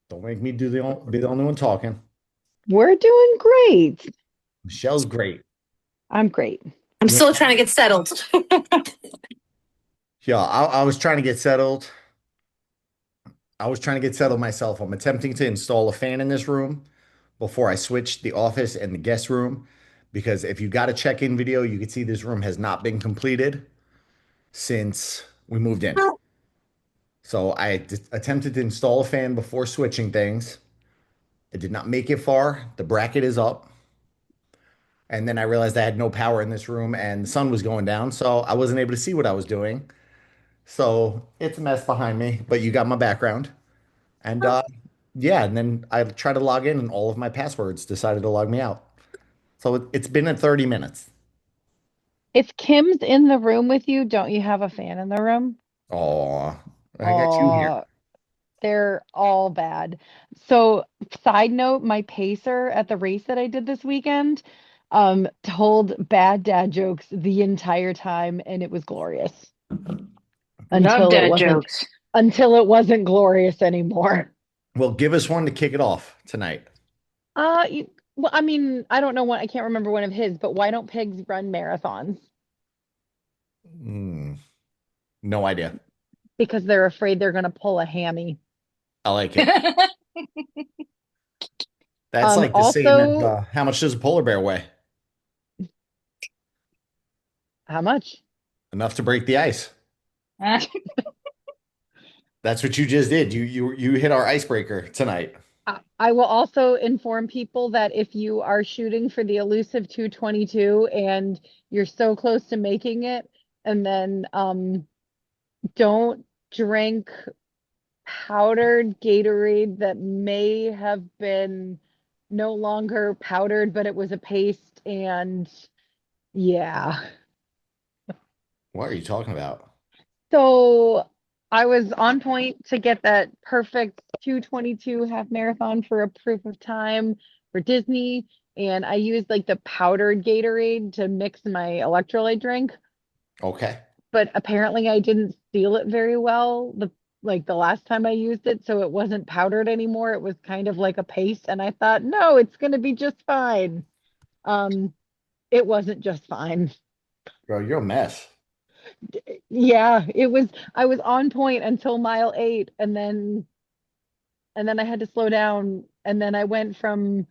Don't make me be the only one talking. We're doing great. Michelle's great. I'm great. I'm You, still trying to get settled. yeah, I was trying to get settled. I was trying to get settled myself. I'm attempting to install a fan in this room before I switch the office and the guest room. Because if you got a check-in video, you can see this room has not been completed since we moved in. So attempted to install a fan before switching things. I did not make it far. The bracket is up. And then I realized I had no power in this room and the sun was going down. So I wasn't able to see what I was doing. So it's a mess behind me, but you got my background. And yeah, and then I tried to log in and all of my passwords decided to log me out. So it's been at 30 minutes. If Kim's in the room with you, don't you have a fan in the room? Oh, I got you here. Oh, they're all bad. So, side note, my pacer at the race that I did this weekend, told bad dad jokes the entire time, and it was glorious Love until it dad wasn't jokes. glorious anymore. Well, give us one to kick it off tonight. Well, I mean, I don't know what I can't remember one of his, but why don't pigs run marathons? Hmm, no idea. Because they're afraid they're going to pull a hammy. I like it. That's like the same as Also, how much does a polar bear weigh? how much? Enough to break the ice. That's what you just did. You hit our icebreaker tonight. I will also inform people that if you are shooting for the elusive 222 and you're so close to making it, and then don't drink powdered Gatorade that may have been no longer powdered, but it was a paste. And yeah. What are you talking about? So I was on point to get that perfect 222 half marathon for a proof of time for Disney. And I used like the powdered Gatorade to mix my electrolyte drink. Okay. But apparently I didn't seal it very well the last time I used it, so it wasn't powdered anymore. It was kind of like a paste, and I thought, no, it's gonna be just fine. Um, it wasn't just fine. Bro, you're a mess. Yeah, I was on point until mile 8, and then I had to slow down, and then I went from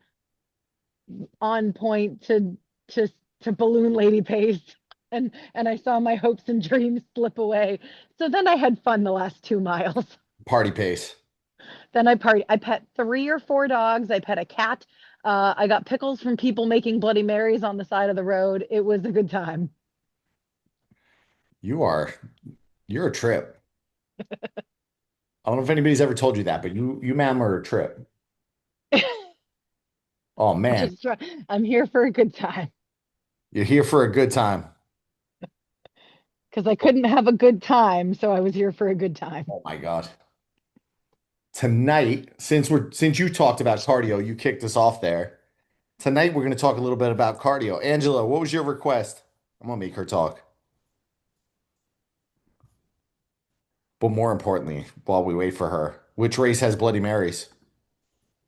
on point to to balloon lady pace. And I saw my hopes and dreams slip away. So then I had fun the last 2 miles. Party pace. Then I party. I pet 3 or 4 dogs. I pet a cat. I got pickles from people making Bloody Marys on the side of the road. It was a good time. You are you're a trip. I don't know if anybody's ever told you that, but you ma'am are a trip. Oh man, Just I'm here for a good time you're here for a good time. because I couldn't have a good time, so I was here for a good time. Oh my God. Tonight, since you talked about cardio, you kicked us off there. Tonight we're going to talk a little bit about cardio. Angela, what was your request? I'm gonna make her talk. But more importantly, while we wait for her, which race has Bloody Marys?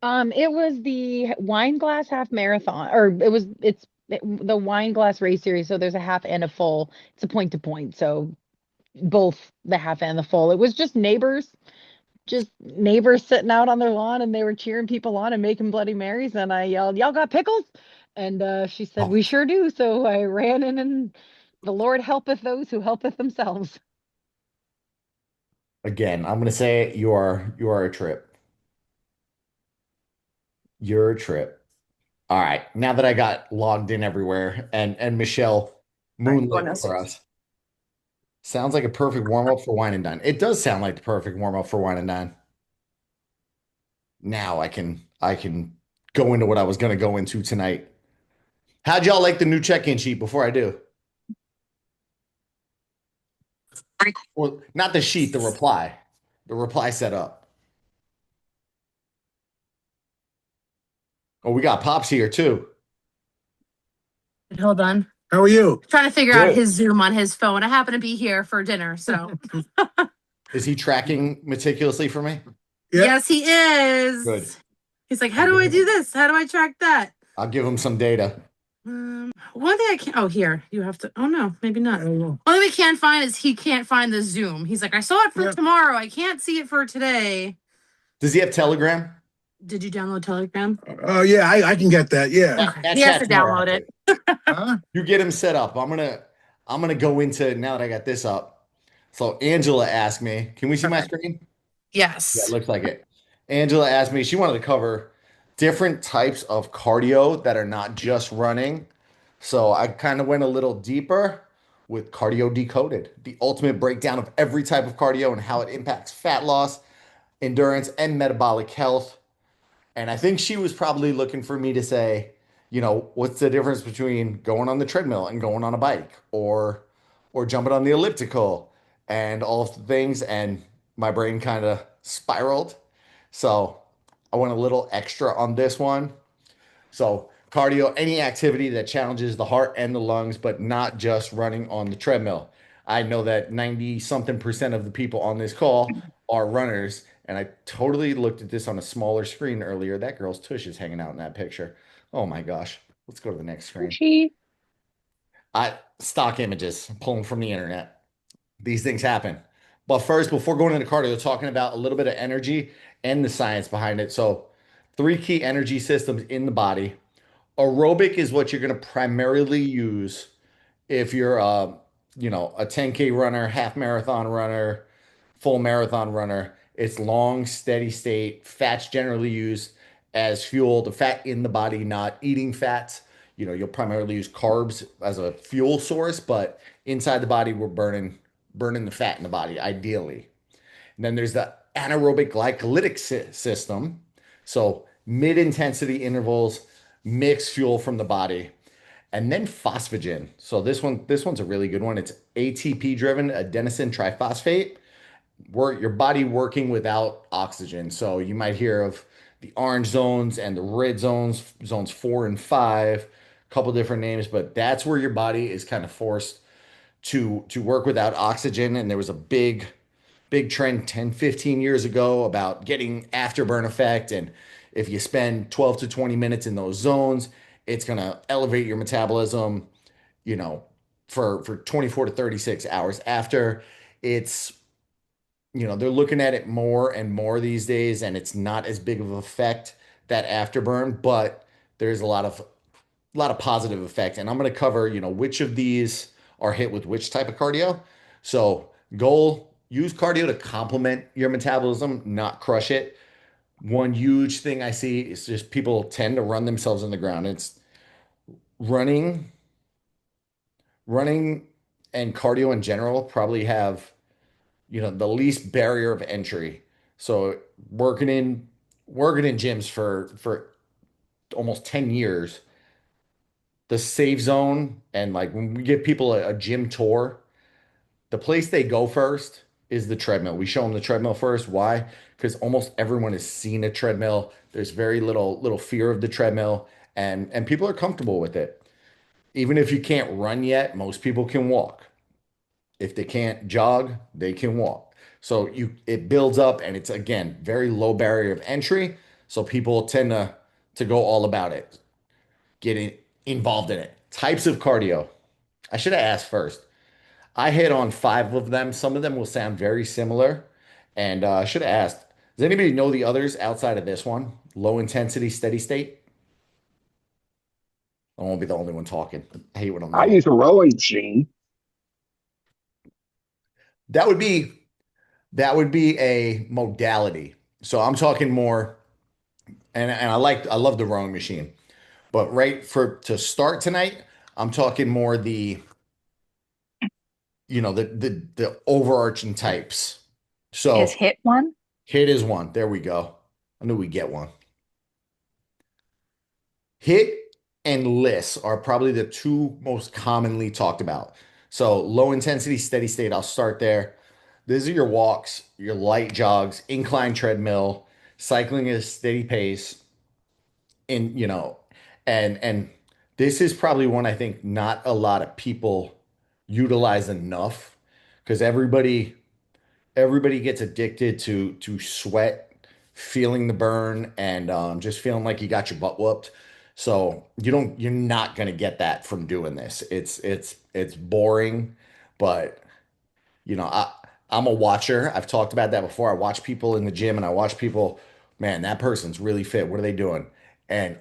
It was the wine glass half marathon, or the wine glass race series. So there's a half and a full. It's a point to point. So both the half and the full. It was just neighbors sitting out on their lawn, and they were cheering people on and making Bloody Marys. And I yelled, "Y'all got pickles?" And she said, Oh, "We sure do." So I ran in, and the Lord helpeth those who helpeth themselves. again, I'm gonna say it, you are a trip. You're a trip. All right. Now that I got logged in everywhere and Michelle All right, going moonlit for downstairs. us, sounds like a perfect warm up for wine and dine. It does sound like the perfect warm up for wine and dine. Now I can go into what I was gonna go into tonight. How'd y'all like the new check-in sheet before I do? Well, not the sheet, the reply. The reply set up. Oh, we got Pops here too. Hold on. How are you? Trying to figure out Good. his Zoom on his phone. I happen to be here for dinner, so Is he tracking meticulously for me? Yeah. Yes, he Good. is. He's like, I'll how do give I him, do this? How do I track that? I'll give him some data. One thing I can't. Oh, here you have to. Oh no, maybe I not. don't know. One thing we can't find is he can't find the Zoom. He's like, I saw it for Yeah. tomorrow. I can't see it for today. Does he have Telegram? Did you download Telegram? Oh yeah, I can get that. Yeah. Okay, That he has to chat's more download it. active. Huh? You get him set up. I'm gonna go into now that I got this up. So Angela asked me, can we see my Okay. screen? Yeah, it Yes. looks like it. Angela asked me, she wanted to cover different types of cardio that are not just running. So I kind of went a little deeper with Cardio Decoded, the ultimate breakdown of every type of cardio and how it impacts fat loss, endurance, and metabolic health. And I think she was probably looking for me to say, what's the difference between going on the treadmill and going on a bike or jumping on the elliptical and all of the things. And my brain kind of spiraled. So I went a little extra on this one. So cardio, any activity that challenges the heart and the lungs, but not just running on the treadmill. I know that 90 something percent of the people on this call are runners. And I totally looked at this on a smaller screen earlier. That girl's tush is hanging out in that picture. Oh my gosh. Let's go to the next screen. She, Stock images pulling from the internet. These things happen. But first, before going into cardio, talking about a little bit of energy and the science behind it. So, three key energy systems in the body. Aerobic is what you're going to primarily use if you're a 10K runner, half marathon runner, full marathon runner. It's long, steady state. Fats generally used as fuel, the fat in the body, not eating fats. You'll primarily use carbs as a fuel source, but inside the body, we're burning the fat in the body, ideally. And then there's the anaerobic glycolytic system. So mid-intensity intervals, mix fuel from the body. And then phosphagen. So this one's a really good one. It's ATP driven, adenosine triphosphate. Your body working without oxygen. So you might hear of the orange zones and the red zones, zones 4 and 5, a couple different names, but that's where your body is kind of forced to work without oxygen. And there was a big trend 10, 15 years ago about getting afterburn effect. And if you spend 12 to 20 minutes in those zones, it's going to elevate your metabolism, you know, for 24 to 36 hours after. It's, they're looking at it more and more these days, and it's not as big of an effect, that afterburn, but there's a lot of positive effect. And I'm going to cover, which of these are hit with which type of cardio. So goal, use cardio to complement your metabolism, not crush it. One huge thing I see is just people tend to run themselves in the ground. It's running, running and cardio in general probably have, the least barrier of entry. So working in gyms for almost 10 years, the safe zone, and like when we give people a gym tour, the place they go first is the treadmill. We show them the treadmill first. Why? Because almost everyone has seen a treadmill. There's very little fear of the treadmill, and people are comfortable with it. Even if you can't run yet, most people can walk. If they can't jog, they can walk. So it builds up, and it's again very low barrier of entry. So people tend to go all about it, getting involved in it. Types of cardio. I should have asked first. I hit on five of them. Some of them will sound very similar. And I should have asked, does anybody know the others outside of this one? Low intensity, steady state? I won't be the only one talking. I hate when I'm I the use a rowing machine. that would be that would be a modality. So I'm talking more, and I love the rowing machine. But right for to start tonight, I'm talking more the overarching types. Is So hit one? hit is one. There we go. I knew we'd get one. Hit and lists are probably the two most commonly talked about. So low intensity, steady state, I'll start there. These are your walks, your light jogs, incline treadmill, cycling at a steady pace, and and this is probably one I think not a lot of people utilize enough because everybody gets addicted to sweat feeling the burn and just feeling like you got your butt whooped. So you're not gonna get that from doing this. It's boring, but you know, I'm a watcher. I've talked about that before. I watch people in the gym and I watch people, man, that person's really fit. What are they doing? And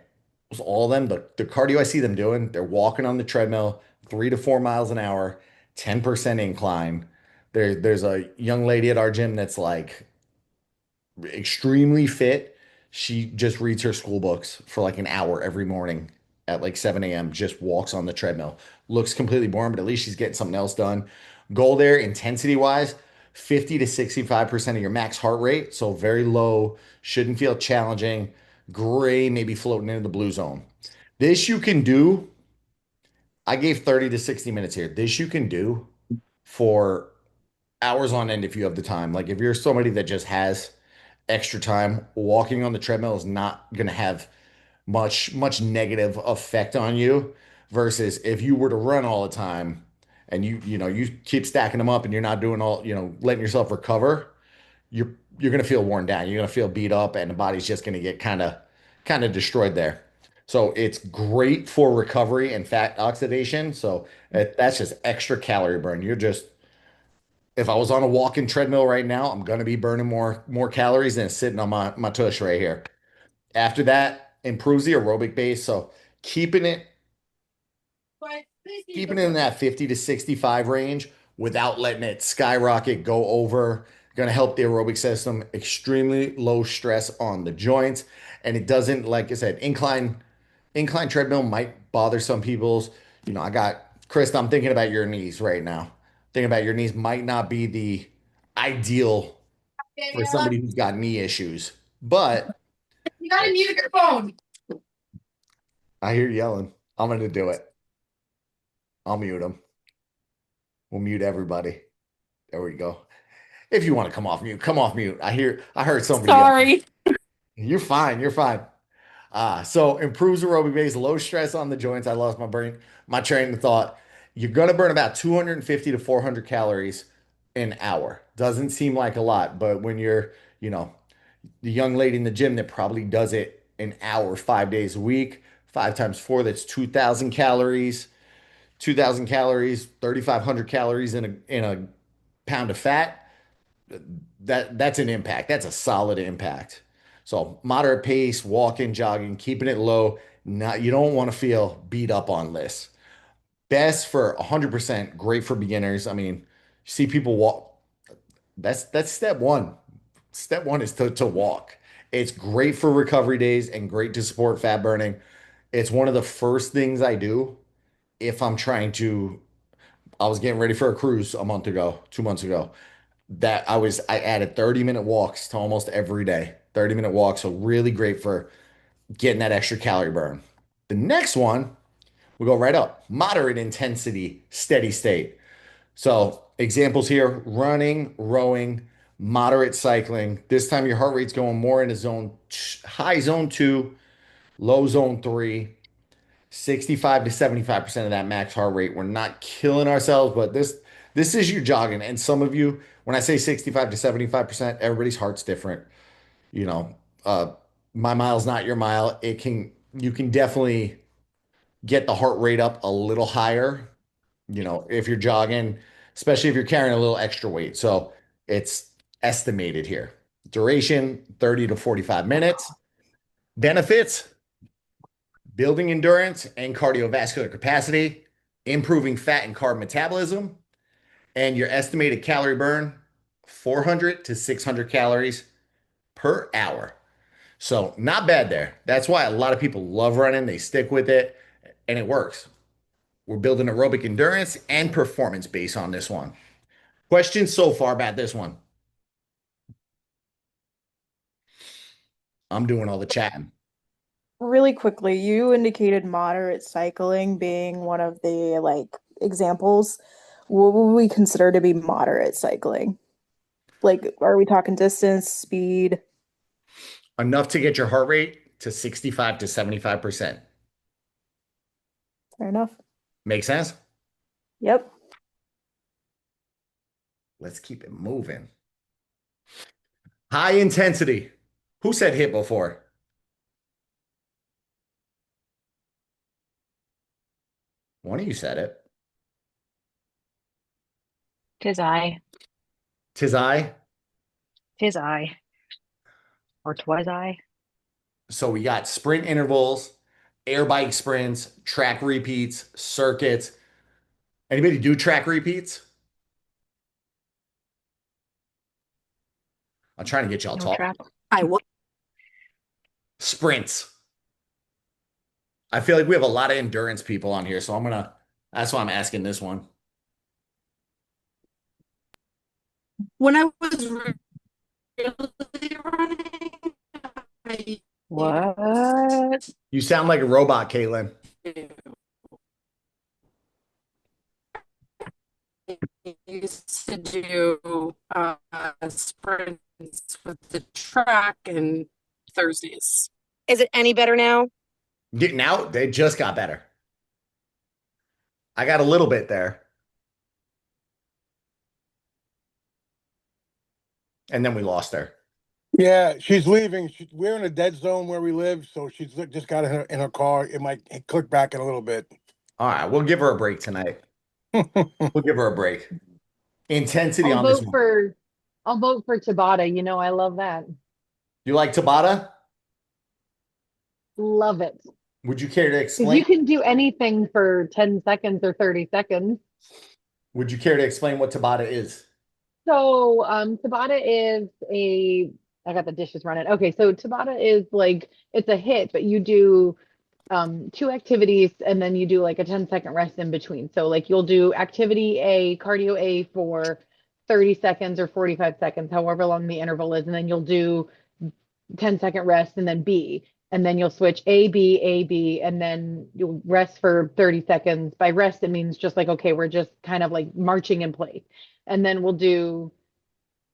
all of them, the cardio I see them doing, they're walking on the treadmill 3 to 4 miles an hour, 10% incline. There's a young lady at our gym that's like extremely fit. She just reads her school books for like an hour every morning at like 7 a.m., just walks on the treadmill. Looks completely boring, but at least she's getting something else done. Goal there, intensity wise, 50 to 65% of your max heart rate. So very low, shouldn't feel challenging. Gray, maybe floating into the blue zone. This you can do. I gave 30 to 60 minutes here. This you can do for hours on end if you have the time. Like if you're somebody that just has extra time, walking on the treadmill is not going to have much negative effect on you versus if you were to run all the time and you keep stacking them up and you're not doing all, letting yourself recover, you're going to feel worn down. You're going to feel beat up and the body's just going to get kind of destroyed there. So it's great for recovery and fat oxidation. So that's just extra calorie burn. If I was on a walking treadmill right now, I'm gonna be burning more calories than sitting on my tush right here. After that, improves the aerobic base. So keeping it keeping it in that 50 to 65 range without letting it skyrocket, go over, gonna help the aerobic system. Extremely low stress on the joints. And it doesn't, like I said, incline treadmill might bother some people's. I got Chris, I'm thinking about your knees right now. Thinking about your knees might not be the ideal for somebody who's got knee issues. But You gotta mute your phone. I hear you yelling. I'm going to do it. I'll mute them. We'll mute everybody. There we go. If you want to come off mute, come off mute. I heard somebody yelling. Sorry. You're fine. You're fine. So improves aerobic base, low stress on the joints. I lost my train of thought. You're going to burn about 250 to 400 calories an hour. Doesn't seem like a lot, but when you're, the young lady in the gym that probably does it an hour, 5 days a week, 5 times 4, that's 2,000 calories. 2,000 calories, 3,500 calories in a pound of fat. That's an impact. That's a solid impact. So moderate pace, walking, jogging, keeping it low. Not you don't want to feel beat up on this. Best for 100%, great for beginners. I mean, you see people walk. That's step one. Step one is to walk. It's great for recovery days and great to support fat burning. It's one of the first things I do if I'm trying to. I was getting ready for a cruise a month ago, 2 months ago. I added 30-minute walks to almost every day. 30-minute walks, so really great for getting that extra calorie burn. The next one, we go right up. Moderate intensity, steady state. So examples here, running, rowing, moderate cycling. This time your heart rate's going more into high zone 2, low zone 3, 65 to 75% of that max heart rate. We're not killing ourselves, but this is your jogging. And some of you, when I say 65 to 75%, everybody's heart's different. You know, uh, my mile's not your mile. You can definitely get the heart rate up a little higher, if you're jogging, especially if you're carrying a little extra weight. So it's estimated here. Duration 30 to 45 minutes. Benefits building endurance and cardiovascular capacity, improving fat and carb metabolism, and your estimated calorie burn 400 to 600 calories per hour. So, not bad there. That's why a lot of people love running, they stick with it, and it works. We're building aerobic endurance and performance base on this one. Questions so far about this one? I'm doing all the chatting. Really quickly, you indicated moderate cycling being one of the examples. What would we consider to be moderate cycling? Like, are we talking distance, speed? Enough to get your heart rate to 65 to 75%. Fair enough. Make sense? Yep. Let's keep it moving. High intensity. Who said hit before? One of you said it. Tis I. Tis I. Tis I. Or twas I. So we got sprint intervals, air bike sprints, track repeats, circuits. Anybody do track repeats? I'm trying to get y'all No talking. trap. I will. Sprints. I feel like we have a lot of endurance people on here, so that's why I'm asking this one. When I was really running, I What? You sound like a robot, Caitlin. used to do sprints with the track and Thursdays. Is it any better now? Getting out, they just got better. I got a little bit there, and then we lost her. Yeah, she's leaving. We're in a dead zone where we live, so she's just got in her car. It might click back in a little bit. All right, we'll give her a break tonight. We'll give her a break. Intensity I'll on this vote one. for I'll vote for Tabata. You know, I love that. You like Tabata? Love it. Would you care to Because explain? you can do anything for 10 seconds or 30 seconds. Would you care to explain what Tabata is? So, Tabata is I got the dishes running. Okay, so Tabata is like it's a hit, but you do two activities and then you do like a 10-second rest in between. So like you'll do activity A, cardio A for 30 seconds or 45 seconds, however long the interval is, and then you'll do 10-second rest and then B. And then you'll switch A, B, A, B, and then you'll rest for 30 seconds. By rest, it means just like, okay, we're just kind of like marching in place. And then we'll do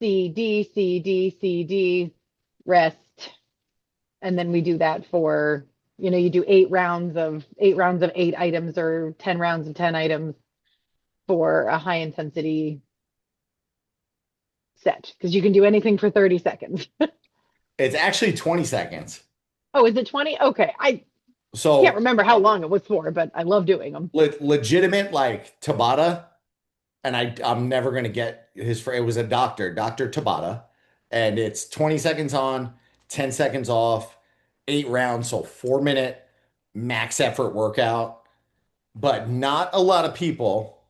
C, D, C, D, C, D, rest. And then we do that for, you do 8 rounds of 8 items or 10 rounds of 10 items for a high intensity set because you can do anything for 30 seconds. It's actually 20 seconds. Oh, is it 20? Okay. I can't So remember how long it was for, but I love doing them. legitimate like Tabata, and I'm never gonna get it was a Dr. Tabata, and it's 20 seconds on, 10 seconds off, 8 rounds, so 4 minute max effort workout. But not a lot of people,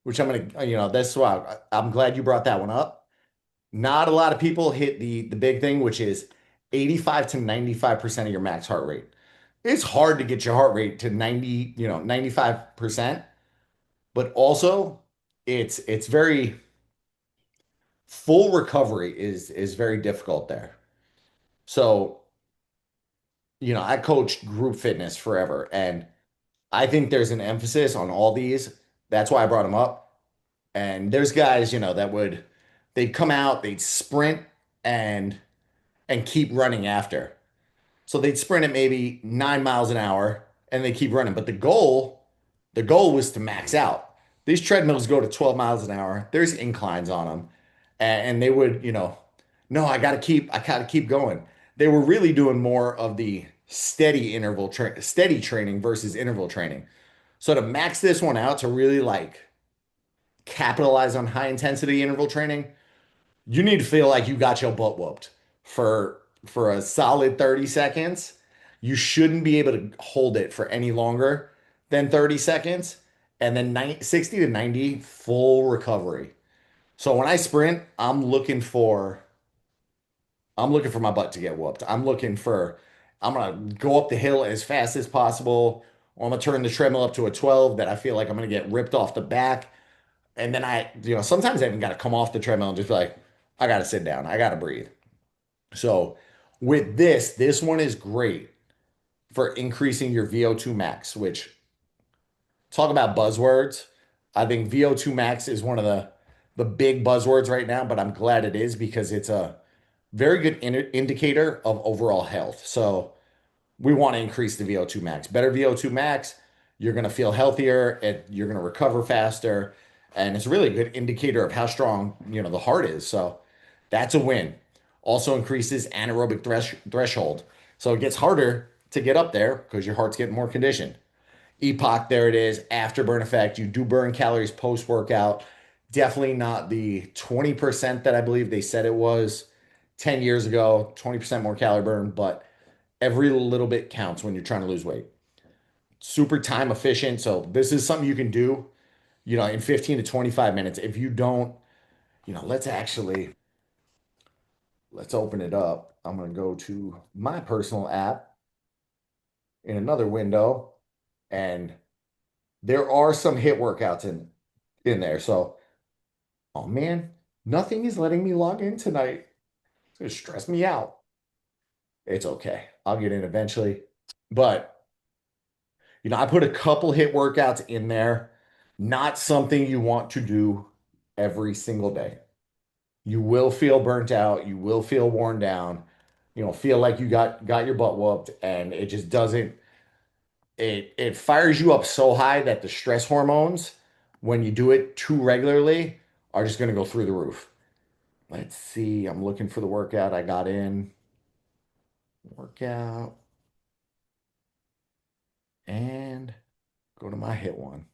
which I'm gonna, that's why I'm glad you brought that one up. Not a lot of people hit the big thing, which is 85 to 95% of your max heart rate. It's hard to get your heart rate to 95%, but also it's very full recovery is very difficult there. So, I coached group fitness forever, and I think there's an emphasis on all these. That's why I brought them up. And there's guys, they'd come out, they'd sprint and keep running after. So they'd sprint at maybe 9 miles an hour and they keep running. But the goal was to max out. These treadmills go to 12 miles an hour. There's inclines on them. And they would, no, I gotta keep going. They were really doing more of the steady training versus interval training. So to max this one out to really like capitalize on high intensity interval training, you need to feel like you got your butt whooped for a solid 30 seconds. You shouldn't be able to hold it for any longer than 30 seconds. And then 60 to 90 full recovery. So when I sprint, I'm looking for my butt to get whooped. I'm gonna go up the hill as fast as possible, or I'm gonna turn the treadmill up to a 12 that I feel like I'm gonna get ripped off the back. And then sometimes I even gotta come off the treadmill and just be like, I gotta sit down, I gotta breathe. So with this one is great for increasing your VO2 max, which talk about buzzwords. I think VO2 max is one of the big buzzwords right now, but I'm glad it is because it's a very good indicator of overall health. So we want to increase the VO2 max. Better VO2 max, you're going to feel healthier and you're going to recover faster. And it's really a good indicator of how strong, the heart is. So that's a win. Also increases anaerobic threshold. So it gets harder to get up there because your heart's getting more conditioned. EPOC, there it is, afterburn effect. You do burn calories post workout. Definitely not the 20% that I believe they said it was 10 years ago, 20% more calorie burn, but every little bit counts when you're trying to lose weight. Super time efficient. So this is something you can do, in 15 to 25 minutes. If you don't, let's open it up. I'm going to go to my personal app in another window, and there are some hit workouts in there. So, oh man, nothing is letting me log in tonight. It's gonna stress me out. It's okay. I'll get in eventually. But, I put a couple hit workouts in there. Not something you want to do every single day. You will feel burnt out. You will feel worn down. Feel like you got your butt whooped, and it just doesn't. It fires you up so high that the stress hormones, when you do it too regularly, are just going to go through the roof. Let's see. I'm looking for the workout I got in. Workout and go to my hit one.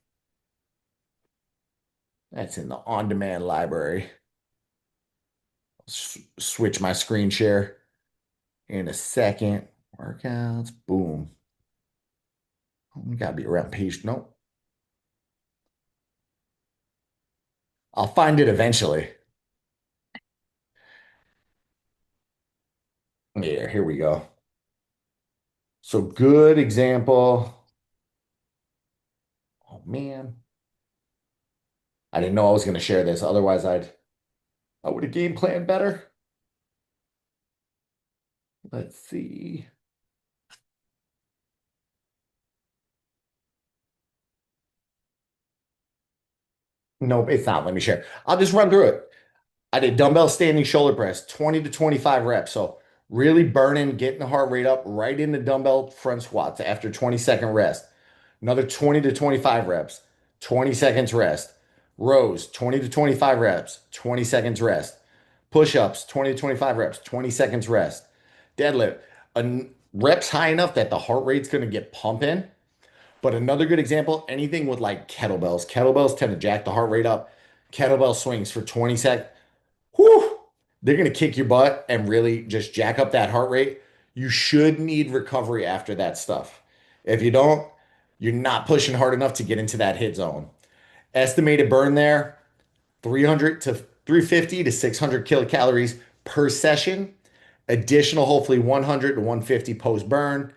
That's in the on-demand library. Switch my screen share in a second. Workouts, boom. We gotta be around page. Nope. I'll find it eventually. Yeah, here we go. So good example. Oh man. I didn't know I was gonna share this. Otherwise, I would have game planned better. Let's see. Nope, it's not. Let me share. I'll just run through it. I did dumbbell standing shoulder press, 20 to 25 reps. So really burning, getting the heart rate up right into dumbbell front squats after 20-second rest. Another 20 to 25 reps, 20 seconds rest. Rows, 20 to 25 reps, 20 seconds rest. Push-ups, 20 to 25 reps, 20 seconds rest. Deadlift, reps high enough that the heart rate's going to get pumping. But another good example, anything with like kettlebells. Kettlebells tend to jack the heart rate up. Kettlebell swings for 20 seconds. Whew, they're going to kick your butt and really just jack up that heart rate. You should need recovery after that stuff. If you don't, you're not pushing hard enough to get into that hit zone. Estimated burn there, 300 to 350 to 600 kilocalories per session. Additional, hopefully 100 to 150 post burn.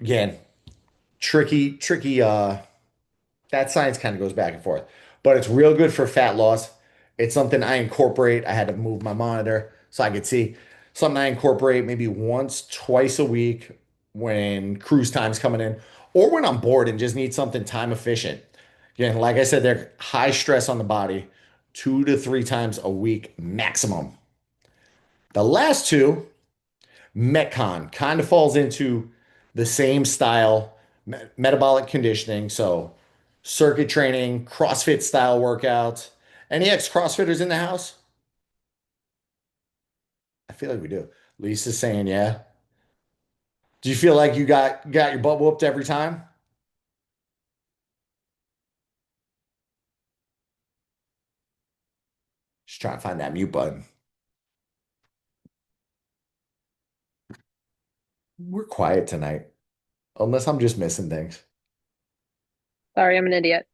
Again, tricky that science kind of goes back and forth, but it's real good for fat loss. It's something I incorporate. I had to move my monitor so I could see. Something I incorporate maybe once, twice a week when cruise time's coming in, or when I'm bored and just need something time efficient. Again, like I said, they're high stress on the body, 2 to 3 times a week maximum. The last two, Metcon, kind of falls into the same style, metabolic conditioning. So circuit training, CrossFit style workouts. Any ex-CrossFitters in the house? I feel like we do. Lisa's saying, yeah. Do you feel like you got your butt whooped every time? Just trying to find that mute button. We're quiet tonight, unless I'm just missing things. Sorry, I'm an idiot.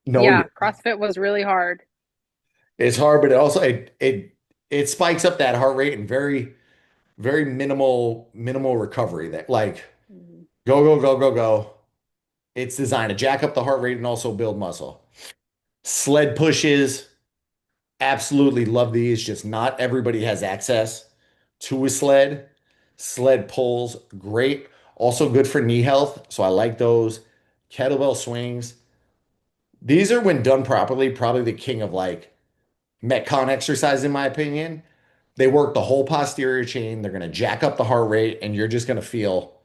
No, Yeah, CrossFit was really hard. it's hard, but it also it spikes up that heart rate and very minimal recovery. That like Mhm. go. It's designed to jack up the heart rate and also build muscle. Sled pushes, absolutely love these. Just not everybody has access to a sled. Sled pulls, great. Also good for knee health. So I like those. Kettlebell swings. These are, when done properly, probably the king of like Metcon exercise, in my opinion. They work the whole posterior chain. They're going to jack up the heart rate, and you're going to feel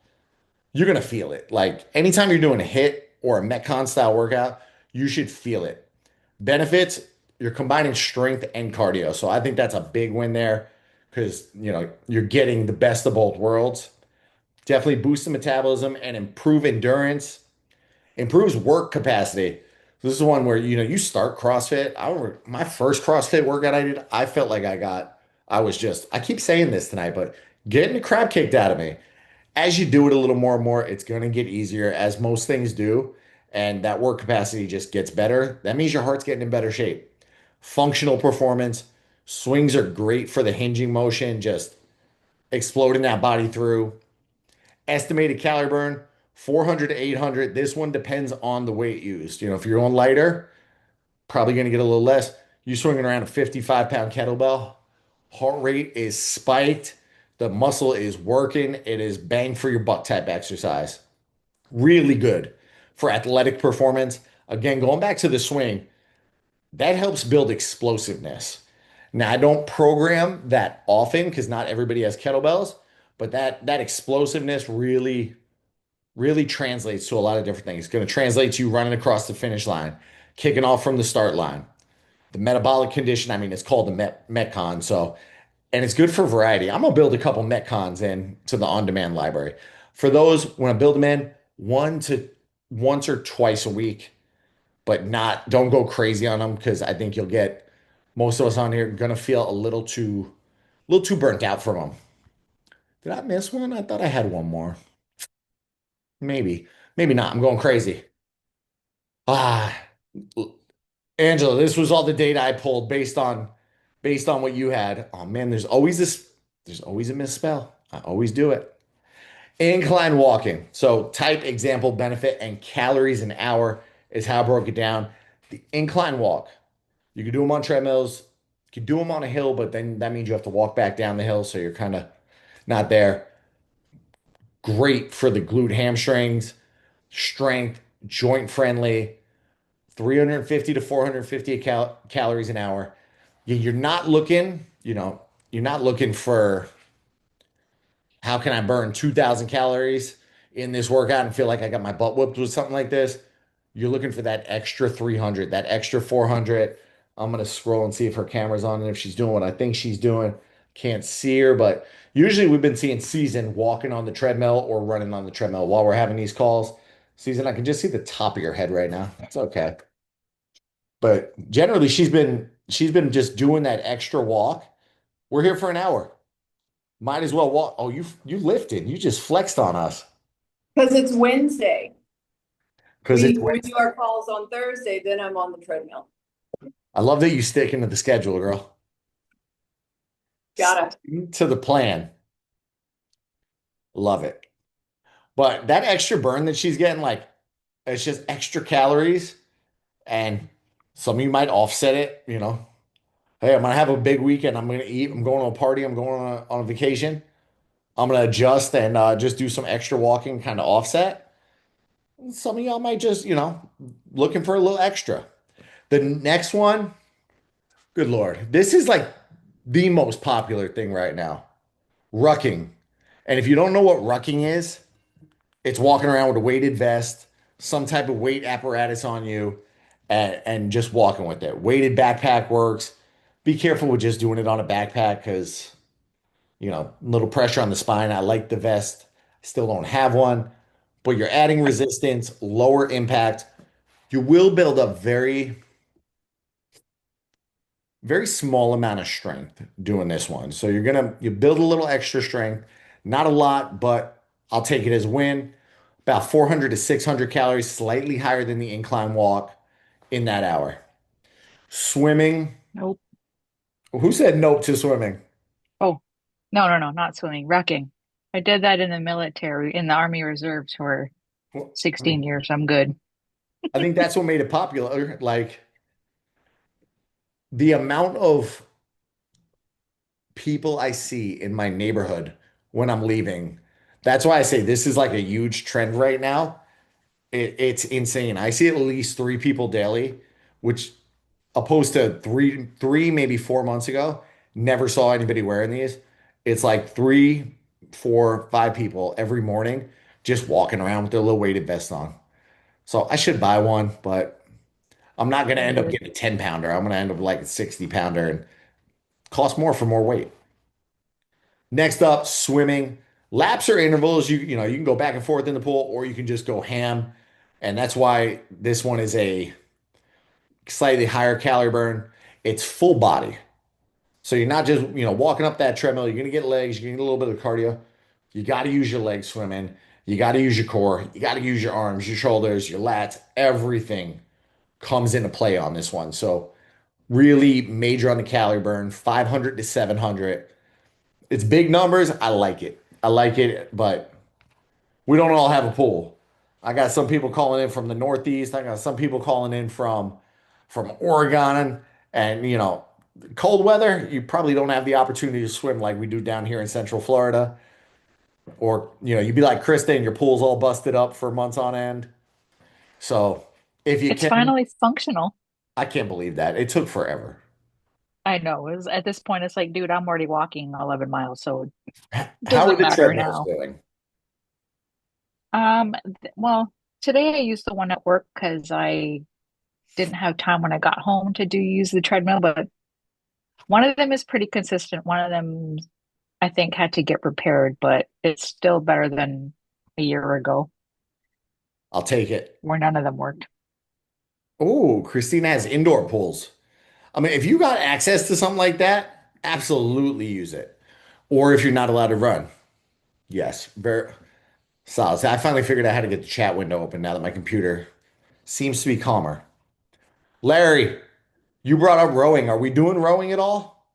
it. Like anytime you're doing a hit or a Metcon style workout, you should feel it. Benefits, you're combining strength and cardio. So I think that's a big win there. because you're getting the best of both worlds. Definitely boost the metabolism and improve endurance, improves work capacity. This is one where you start CrossFit. I remember my first CrossFit workout I did, I felt like I keep saying this tonight, but getting the crap kicked out of me. As you do it a little more and more, it's going to get easier, as most things do, and that work capacity just gets better. That means your heart's getting in better shape. Functional performance, swings are great for the hinging motion, just exploding that body through. Estimated calorie burn, 400 to 800. This one depends on the weight used. If you're on lighter, probably going to get a little less. You're swinging around a 55-pound kettlebell. Heart rate is spiked. The muscle is working. It is bang for your buck type exercise. Really good for athletic performance. Again, going back to the swing, that helps build explosiveness. Now, I don't program that often because not everybody has kettlebells, but that explosiveness really translates to a lot of different things. It's going to translate to you running across the finish line, kicking off from the start line. The metabolic condition, I mean, it's called the Metcon. So, and it's good for variety. I'm going to build a couple Metcons in to the on-demand library. For those, when I build them in, once or twice a week, but don't go crazy on them because I think you'll get most of us on here going to feel a little too burnt out from them. Did I miss one? I thought I had one more. Maybe, maybe not. I'm going crazy. Ah, Angela, this was all the data I pulled based on what you had. Oh man, there's always a misspell. I always do it. Incline walking. So type, example, benefit, and calories an hour is how I broke it down. The incline walk. You can do them on treadmills. You can do them on a hill, but then that means you have to walk back down the hill, so you're kind of not there. Great for the glute hamstrings, strength, joint friendly, 350 to 450 calories an hour. You're not looking for how can I burn 2,000 calories in this workout and feel like I got my butt whooped with something like this. You're looking for that extra 300, that extra 400. I'm going to scroll and see if her camera's on and if she's doing what I think she's doing. Can't see her, but usually we've been seeing Season walking on the treadmill or running on the treadmill while we're having these calls. Season, I can just see the top of your head right now. That's okay. But generally she's been just doing that extra walk. We're here for an hour. Might as well walk. Oh, you lifted. You just flexed on us. Because it's Wednesday. Because We do our calls on Thursday, then I'm on the treadmill. I love that you stick into the schedule, girl. Got it. Stick to the plan. Love it. But that extra burn that she's getting, like, it's just extra calories. And some of you might offset it, Hey, I'm gonna have a big weekend. I'm gonna eat. I'm going to a party. I'm going on a vacation. I'm gonna adjust and just do some extra walking, kind of offset. Some of y'all might just, looking for a little extra. The next one, good Lord, this is like the most popular thing right now. Rucking. And if you don't know what rucking is, it's walking around with a weighted vest, some type of weight apparatus on you, and just walking with it. Weighted backpack works. Be careful with just doing it on a backpack because, little pressure on the spine. I like the vest. I still don't have one, but you're adding resistance, lower impact. You will build a very, very small amount of strength doing this one. So you build a little extra strength, not a lot, but I'll take it as a win. About 400 to 600 calories, slightly higher than the incline walk in that hour. Swimming. Nope. Who said nope to swimming? Oh, no, no, no, not swimming, wrecking. I did that in the military, in the Army Reserves for Well, 16 years. I'm good. I think that's what made it popular. Like the amount of people I see in my neighborhood when I'm leaving. That's why I say this is like a huge trend right now. It's insane. I see at least three people daily, which opposed to three, maybe 4 months ago, never saw anybody wearing these. It's like three, four, five people every morning just walking around with their little weighted vest on. So I should buy one, but I'm not going to I end up do. getting a 10 pounder. I'm going to end up like a 60 pounder and cost more for more weight. Next up, swimming. Laps or intervals, you can go back and forth in the pool, or you can just go ham. And that's why this one is a slightly higher calorie burn. It's full body. So you're not just, walking up that treadmill, you're gonna get legs, you're gonna get a little bit of cardio. You gotta use your legs swimming. You gotta use your core. You gotta use your arms, your shoulders, your lats. Everything comes into play on this one. So really major on the calorie burn, 500 to 700. It's big numbers. I like it. I like it, but we don't all have a pool. I got some people calling in from the Northeast. I got some people calling in from Oregon, and cold weather, you probably don't have the opportunity to swim like we do down here in Central Florida. Or, you'd be like Krista and your pool's all busted up for months on end. So if you It's can, finally functional. I can't believe that. It took forever. I know. At this point, it's like, dude, I'm already walking 11 miles, so it How are doesn't the matter treadmills now. doing? Well, today I used the one at work because I didn't have time when I got home to use the treadmill, but one of them is pretty consistent. One of them I think had to get repaired, but it's still better than a year ago I'll take it. where none of them worked. Oh, Christina has indoor pools. I mean, if you got access to something like that, absolutely use it. Or if you're not allowed to run, yes, very solid. So I finally figured out how to get the chat window open now that my computer seems to be calmer. Larry, you brought up rowing. Are we doing rowing at all?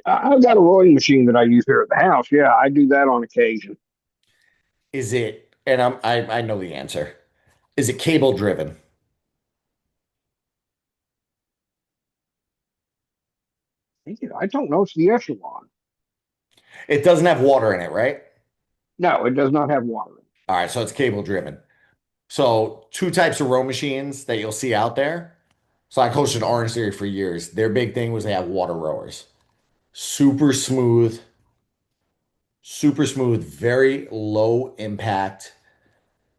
I've got a rowing machine that I use here at the house. Yeah, I do that on occasion. Is it, and I know the answer. Is it cable driven? I don't know. It's the echelon. It doesn't have water in it, right? No, it does not have water in it. All right, so it's cable driven. So two types of row machines that you'll see out there. So I coached in Orange Theory for years. Their big thing was they have water rowers. Super smooth, super smooth, very low impact.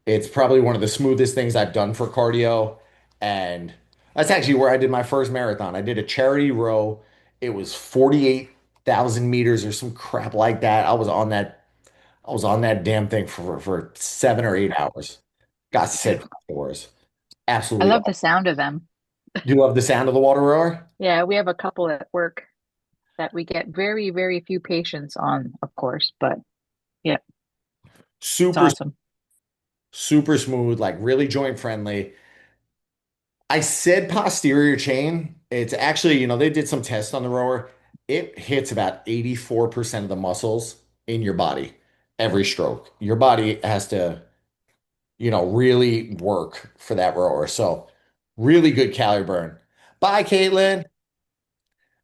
It's probably one of the smoothest things I've done for cardio. And that's actually where I did my first marathon. I did a charity row. It was 48,000 meters or some crap like that. I was on that damn thing for 7 or 8 hours. Got sick afterwards. I Absolutely love the awesome. sound of them. Do you love the sound of the water rower? Yeah, we have a couple at work that we get very, very few patients on, of course, but yeah, it's Super, awesome. super smooth, like really joint friendly. I said posterior chain. It's actually, they did some tests on the rower. It hits about 84% of the muscles in your body every stroke. Your body has to, really work for that rower. So, really good calorie burn. Bye, Caitlin.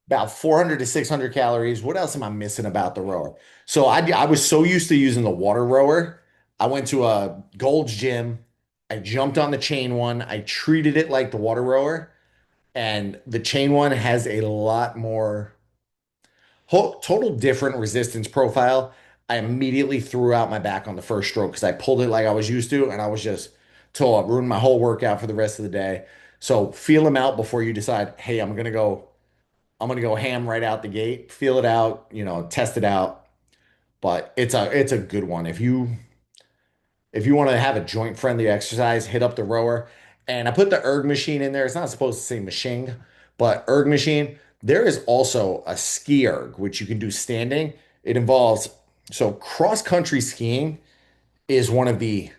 About 400 to 600 calories. What else am I missing about the rower? So, I was so used to using the water rower. I went to a Gold's Gym. I jumped on the chain one. I treated it like the water rower. And the chain one has a lot more total different resistance profile. I immediately threw out my back on the first stroke because I pulled it like I was used to, and I was just told I ruined my whole workout for the rest of the day. So feel them out before you decide, hey, I'm gonna go ham right out the gate. Feel it out, test it out. But it's a good one. If you want to have a joint friendly exercise, hit up the rower. And I put the erg machine in there. It's not supposed to say machine, but erg machine. There is also a ski erg, which you can do standing. It involves, so cross country skiing is one of the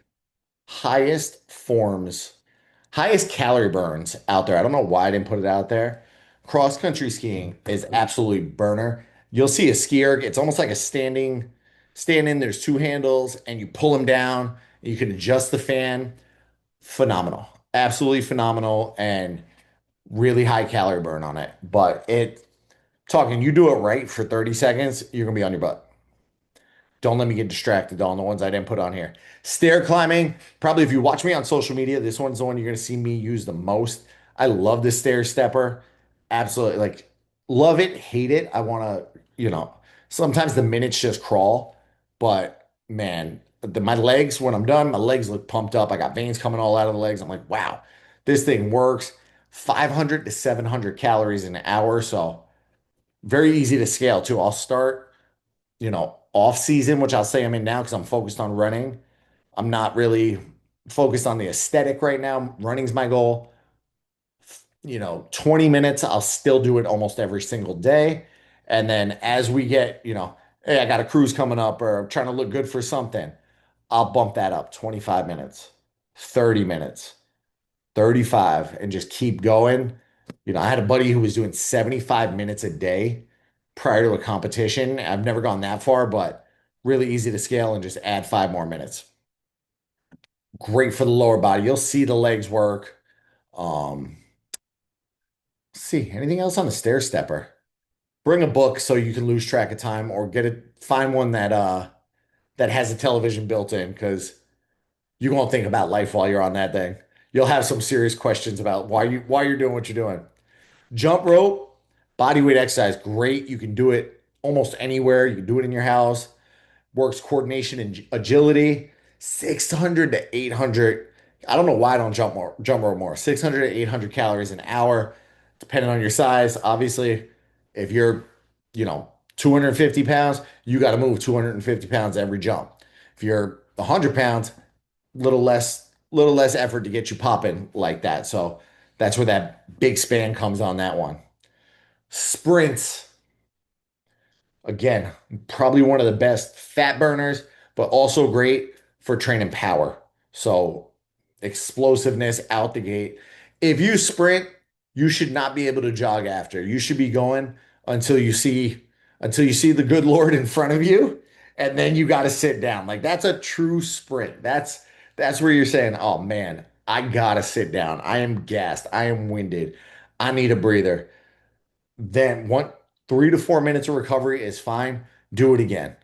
highest forms, highest calorie burns out there. I don't know why I didn't put it out there. Cross country skiing is absolutely burner. You'll see a ski erg. It's almost like a stand in. There's two handles, and you pull them down. You can adjust the fan. Phenomenal, absolutely phenomenal, and really high calorie burn on it. But talking, you do it right for 30 seconds, you're gonna be on your butt. Don't let me get distracted on the ones I didn't put on here. Stair climbing, probably if you watch me on social media, this one's the one you're gonna see me use the most. I love the stair stepper. Absolutely, like love it, hate it. I wanna, sometimes the minutes just crawl, but man, my legs, when I'm done, my legs look pumped up. I got veins coming all out of the legs. I'm like, wow, this thing works. 500 to 700 calories an hour. So Very easy to scale too. I'll start, off season, which I'll say I'm in now because I'm focused on running. I'm not really focused on the aesthetic right now. Running's my goal. 20 minutes, I'll still do it almost every single day. And then as we get, hey, I got a cruise coming up or I'm trying to look good for something, I'll bump that up 25 minutes, 30 minutes, 35, and just keep going. I had a buddy who was doing 75 minutes a day prior to a competition. I've never gone that far, but really easy to scale and just add 5 more minutes. Great for the lower body. You'll see the legs work. Um, see, anything else on the stair stepper? Bring a book so you can lose track of time or find one that has a television built in because you won't think about life while you're on that thing. You'll have some serious questions about why you're doing what you're doing. Jump rope, body weight exercise, great. You can do it almost anywhere. You can do it in your house. Works coordination and agility. 600 to 800. I don't know why I don't jump rope more. 600 to 800 calories an hour, depending on your size. Obviously, if you're, 250 pounds, you got to move 250 pounds every jump. If you're 100 pounds, little less effort to get you popping like that. So that's where that big span comes on that one. Sprints. Again, probably one of the best fat burners, but also great for training power. So, explosiveness out the gate. If you sprint, you should not be able to jog after. You should be going until you see until you see the good Lord in front of you, and then you got to sit down. Like that's a true sprint. That's where you're saying, "Oh man, I got to sit down. I am gassed. I am winded. I need a breather." Then 3 to 4 minutes of recovery is fine. Do it again.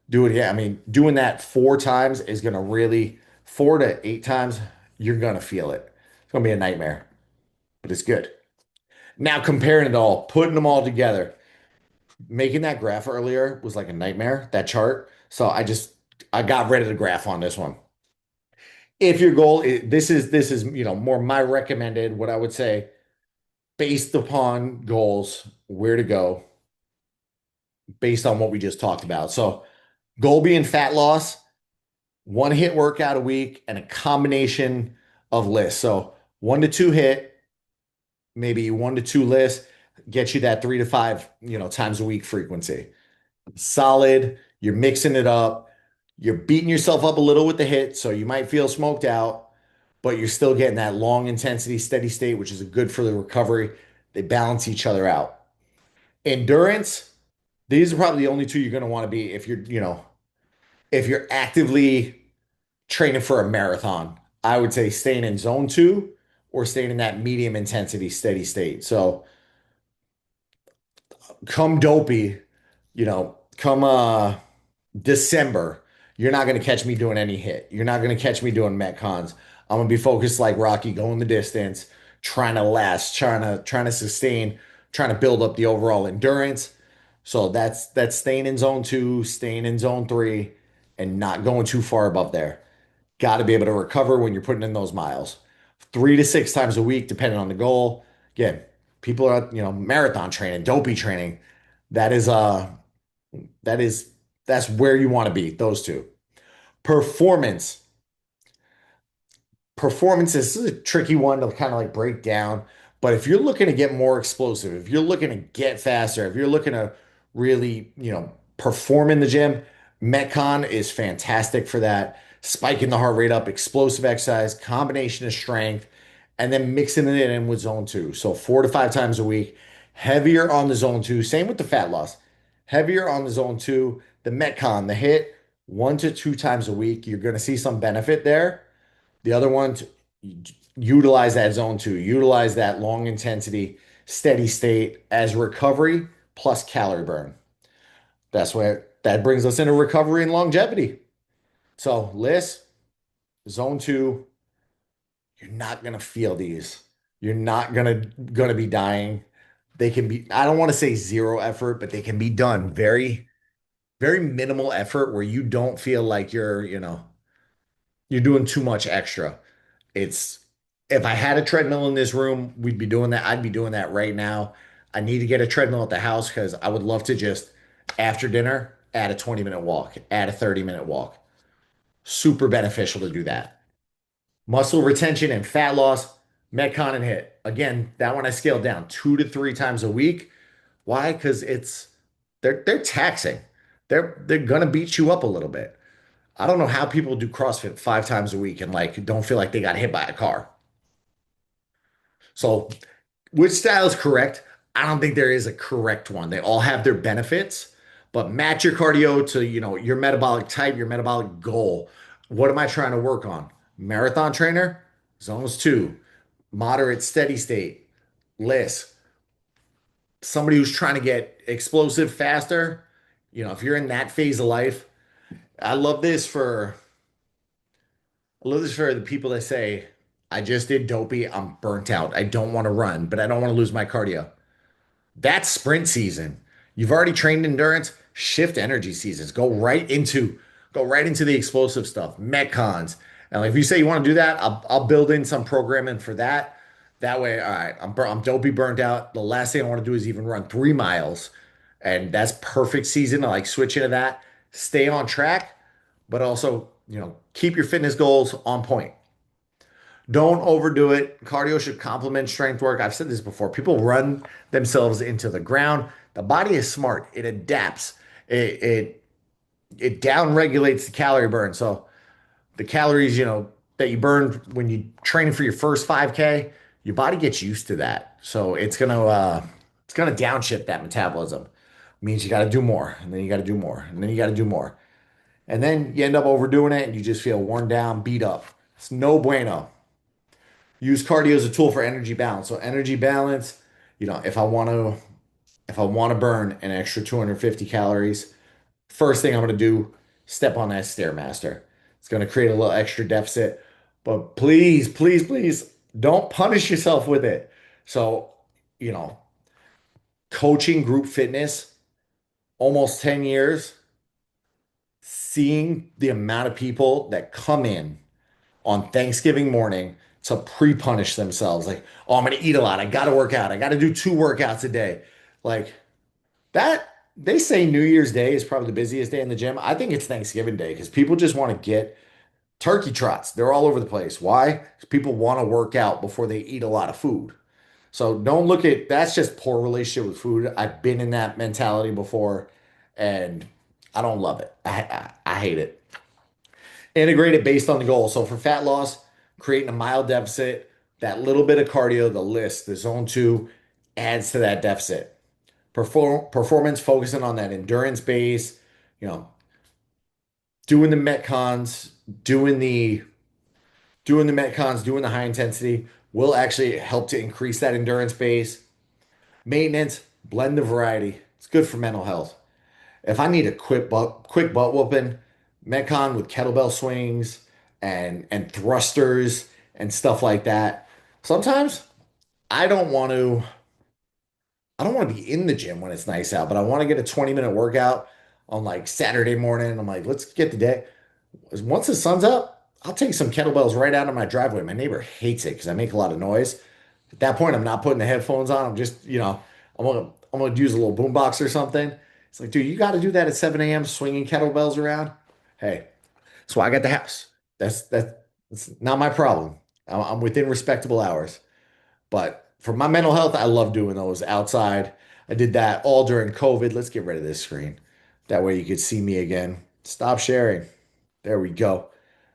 Do it again. I mean, doing that 4 times is going to really, 4 to 8 times, you're going to feel it. It's going to be a nightmare, but it's good. Now, comparing it all, putting them all together, making that graph earlier was like a nightmare, that chart. So I got rid of the graph on this one. If your goal is, this is, more my recommended, what I would say, based upon goals, where to go based on what we just talked about. So, goal being fat loss, one hit workout a week, and a combination of lists. So, 1 to 2 hit, maybe 1 to 2 lists, get you that 3 to 5, times a week frequency. Solid. You're mixing it up. You're beating yourself up a little with the hit, so you might feel smoked out, but you're still getting that long intensity, steady state, which is good for the recovery. They balance each other out. Endurance, these are probably the only two you're going to want to be if you're actively training for a marathon. I would say staying in zone two or staying in that medium intensity steady state. So come dopey, come December, you're not going to catch me doing any hit. You're not going to catch me doing metcons. I'm going to be focused like Rocky, going the distance, trying to last, trying to sustain, trying to build up the overall endurance. So that's staying in zone two, staying in zone three, and not going too far above there. Got to be able to recover when you're putting in those miles. 3 to 6 times a week, depending on the goal. Again, people are, marathon training, dopey training. That is that is that's where you want to be, those two. Performance. Performance is a tricky one to kind of like break down. But if you're looking to get more explosive, if you're looking to get faster, if you're looking to really, perform in the gym, Metcon is fantastic for that. Spiking the heart rate up, explosive exercise, combination of strength, and then mixing it in with zone two. So 4 to 5 times a week, heavier on the zone two. Same with the fat loss. Heavier on the zone two. The Metcon, the hit, 1 to 2 times a week. You're going to see some benefit there. The other one, utilize that zone two, utilize that long intensity, steady state as recovery plus calorie burn. That's where that brings us into recovery and longevity. So, list, zone two, you're not gonna feel these. You're not gonna be dying. They can be, I don't want to say zero effort, but they can be done very, very minimal effort where you don't feel like you're doing too much extra. It's if I had a treadmill in this room, we'd be doing that. I'd be doing that right now. I need to get a treadmill at the house because I would love to just after dinner add a 20-minute walk, add a 30-minute walk. Super beneficial to do that. Muscle retention and fat loss, Metcon and HIIT. Again, that one I scaled down 2 to 3 times a week. Why? Because they're taxing. They're gonna beat you up a little bit. I don't know how people do CrossFit 5 times a week and like don't feel like they got hit by a car. So which style is correct? I don't think there is a correct one. They all have their benefits, but match your cardio to, your metabolic type, your metabolic goal. What am I trying to work on? Marathon trainer, zones two, moderate steady state, list. Somebody who's trying to get explosive faster, if you're in that phase of life, I love this for I love this for the people that say, I just did dopey, I'm burnt out. I don't want to run, but I don't want to lose my cardio. That's sprint season. You've already trained endurance, shift energy seasons. Go right into the explosive stuff, metcons. And like, if you say you want to do that, I'll build in some programming for that. That way, all right, I'm dopey burnt out. The last thing I want to do is even run 3 miles. And that's perfect season to like switch into that. Stay on track, but also, keep your fitness goals on point. Don't overdo it. Cardio should complement strength work. I've said this before. People run themselves into the ground. The body is smart. It adapts. It down regulates the calorie burn. So the calories, that you burn when you train for your first 5K, your body gets used to that. So it's gonna downshift that metabolism. Means you got to do more, and then you got to do more, and then you got to do more, and then you end up overdoing it, and you just feel worn down, beat up. It's no bueno. Use cardio as a tool for energy balance. So energy balance, if I want to burn an extra 250 calories, first thing I'm going to do, step on that Stairmaster. It's going to create a little extra deficit, but please, please, please don't punish yourself with it. So, you know, coaching group fitness almost 10 years, seeing the amount of people that come in on Thanksgiving morning to pre-punish themselves. Like, oh, I'm gonna eat a lot. I gotta work out. I gotta do 2 workouts a day. Like that, they say New Year's Day is probably the busiest day in the gym. I think it's Thanksgiving Day because people just want to get turkey trots. They're all over the place. Why? Because people want to work out before they eat a lot of food. So don't look at that's just poor relationship with food. I've been in that mentality before and I don't love it. I hate it. Integrate it based on the goal. So for fat loss, creating a mild deficit, that little bit of cardio, the list, the zone two adds to that deficit. Performance focusing on that endurance base, you know, doing the metcons, doing the high intensity will actually help to increase that endurance base. Maintenance, blend the variety. It's good for mental health. If I need a quick butt whooping, Metcon with kettlebell swings and thrusters and stuff like that. Sometimes I don't want to I don't want to be in the gym when it's nice out, but I want to get a 20-minute workout on like Saturday morning. I'm like, let's get the day. Once the sun's up, I'll take some kettlebells right out of my driveway. My neighbor hates it because I make a lot of noise. At that point, I'm not putting the headphones on. I'm just, I'm gonna use a little boombox or something. It's like, dude, you got to do that at 7 a.m. swinging kettlebells around. Hey, that's why I got the house. That's not my problem. I'm within respectable hours. But for my mental health, I love doing those outside. I did that all during COVID. Let's get rid of this screen. That way you could see me again. Stop sharing. There we go.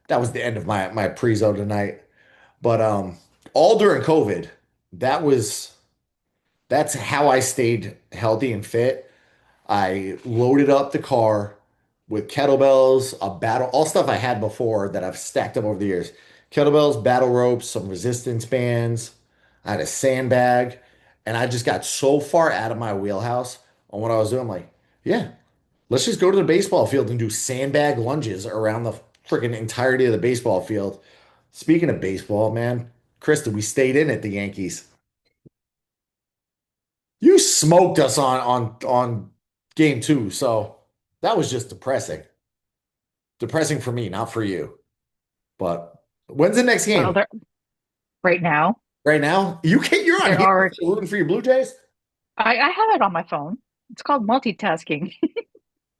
That was the end of my prezo tonight. But all during COVID, that was that's how I stayed healthy and fit. I loaded up the car with kettlebells, a battle, all stuff I had before that I've stacked up over the years. Kettlebells, battle ropes, some resistance bands. I had a sandbag, and I just got so far out of my wheelhouse on what I was doing. I'm like, yeah, let's just go to the baseball field and do sandbag lunges around the freaking entirety of the baseball field. Speaking of baseball, man, Krista, we stayed in at the Yankees. You smoked us on game two, so that was just depressing. Depressing for me, not for you. But when's the next Well, game? right now, Right now? You're on they're here already rooting for your Blue Jays? I have it on my phone. It's called multitasking.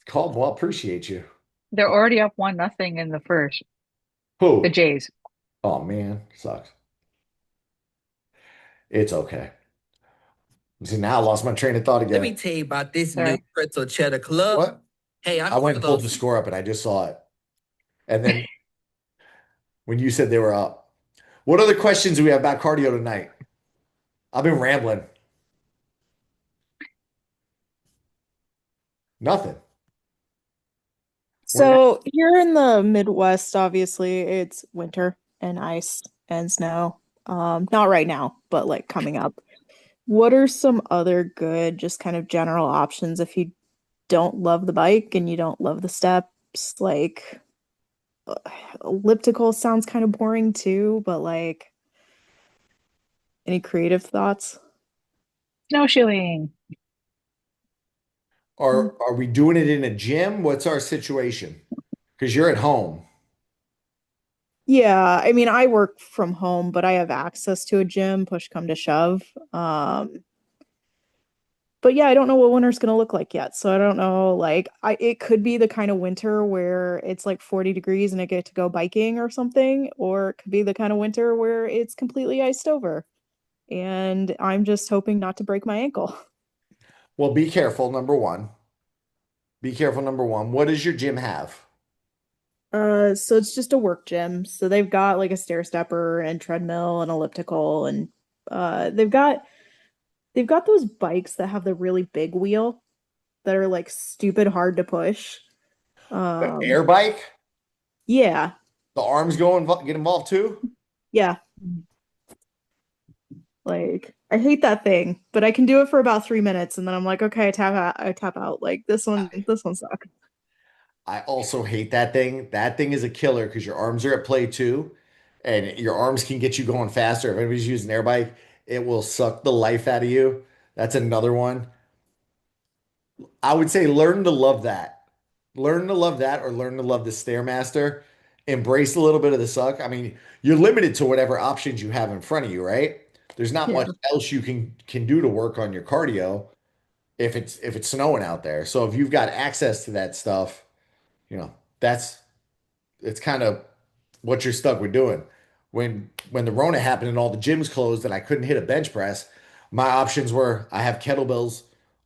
Caldwell, appreciate you. They're already up 1-0 in the first. The Who? Jays. Oh man, sucks. It's okay. See, now I lost my train of thought Let me again. tell you about this new Sorry. pretzel cheddar club. What? Hey, I I'm went and pulled the Carlos. score up and I just saw it. And then when you said they were up, what other questions do we have about cardio tonight? I've been rambling. Nothing. We're not. So here in the Midwest, obviously it's winter and ice and snow. Not right now, but like coming up. What are some other good, just kind of general options if you don't love the bike and you don't love the steps? Like uh, elliptical sounds kind of boring too, but like any creative thoughts? Snowshoeing. Are we doing it in a gym? What's our situation? Because you're at home. Yeah, I mean, I work from home, but I have access to a gym, push come to shove. But yeah, I don't know what winter's gonna look like yet. So I don't know, like it could be the kind of winter where it's like 40 degrees and I get to go biking or something, or it could be the kind of winter where it's completely iced over. And I'm just hoping not to break my ankle. Well, be careful, number one. Be careful, number one. What does your gym have? So it's just a work gym. So they've got like a stair stepper and treadmill and elliptical and they've got those bikes that have the really big wheel that are like stupid hard to push. The air Um, bike? yeah, The arms get involved too? yeah. Like I hate that thing, but I can do it for about 3 minutes, and then I'm like, okay, I tap out. I tap out. Like this one sucks. I also hate that thing. That thing is a killer because your arms are at play too, and your arms can get you going faster. If anybody's using an air bike, it will suck the life out of you. That's another one. I would say learn to love that. Learn to love that or learn to love the Stairmaster. Embrace a little bit of the suck. I mean, you're limited to whatever options you have in front of you, right? There's not Yeah. much else you can do to work on your cardio if it's snowing out there. So if you've got access to that stuff, you know, that's it's kind of what you're stuck with doing. When the Rona happened and all the gyms closed and I couldn't hit a bench press, my options were I have kettlebells